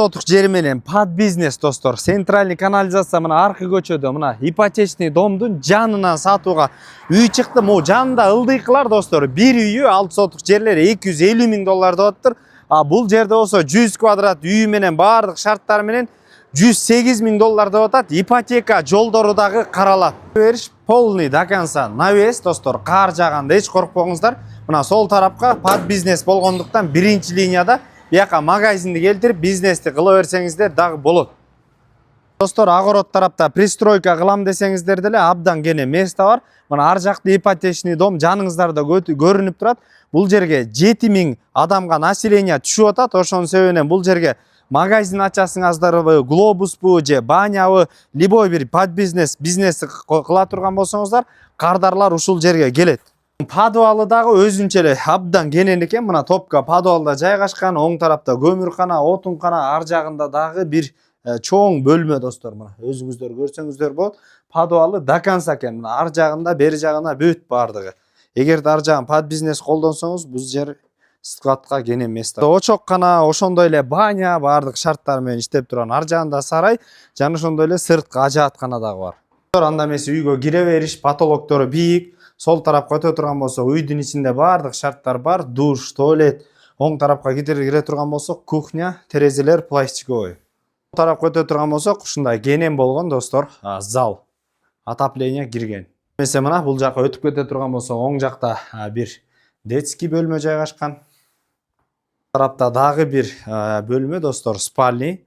сотық жер менен под бизнес достор. Центральный канализация мына аркы көчөдө мына ипотечный домдун жанынан сатууга үй чыкты. Могу жанында ылдыйкылар достор. Бир үйү 6 сотық жерлери 250 000 доллар деп атыптыр. А бул жерде болсо 100 квадрат үй менен бардык шарттары менен 108 000 доллар деп атат. Ипотека жолдору дагы каралат. Бериш полный до конца навес достор. Кар жаганда эч коркпоңуздар. Мына сол тарапка под бизнес болгондуктан биринчи линияда яка магазинди келтирип бизнести кыла берсеңиздер дагы болот. Достор, агород тарапта пристройка кылам десеңиздер деле абдан кене место бар. Мына ар жакта ипотечный дом жаныңыздарда көрүнүп турат. Бул жерге 7000 адамга население түшүп атат. Ошонун себебинен бул жерге магазин ачасыңыздарбы, глобуспу же банябы, любой бир под бизнести кыла турган болсоңуздар, кардарлар ушул жерге келет. Подвалы дагы өзүнчө эле абдан кенен экен. Мына топка подвалда жайгашкан, оң тарапта көмүркана, отункана, ар жагында дагы бир чоң бөлмө достор. Мына өзүңүздөр көрсөңүздөр болот. Подвалы до конца экен. Мына ар жагында, бери жагына бүт бардыгы. Эгерде ар жагын под бизнес колдонсоңуз, бул жер складка кенен место. Очоккана, ошондой эле баня, бардык шарттар менен иштеп турган. Ар жагында сарай, жана ошондой эле сырткы ажааткана дагы бар. Анда эмес үйгө кире бериш, потолоктору бийик. Сол тарапка өтө турган болсо, үйдүн ичинде бардык шарттар бар. Душ, туалет. Оң тарапка кире турган болсо, кухня, терезелер пластиковый. Сол тарапка өтө турган болсо, ушундай кенен болгон достор, зал. Отопление кирген. Эмесе мына бул жака өтүп кете турган болсо, оң жакта бир детский бөлмө жайгашкан. Тарапта дагы бир бөлмө достор, спальный.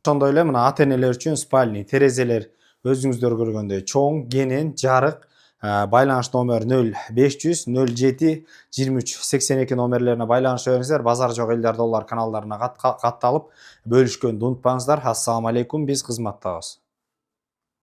Ошондой эле мына ата-энелер үчүн спальный, терезелер өзүңүздөр көргөндөй чоң, кенен, жарык. Байланыш номер 0500 07 23 82 номерлерине байланыш бериңиздер. Базар жок элдер доллар каналдарына катталып бөлүшкөндү унутпаңыздар. Ассаламу алейкум, биз кызматтабыз.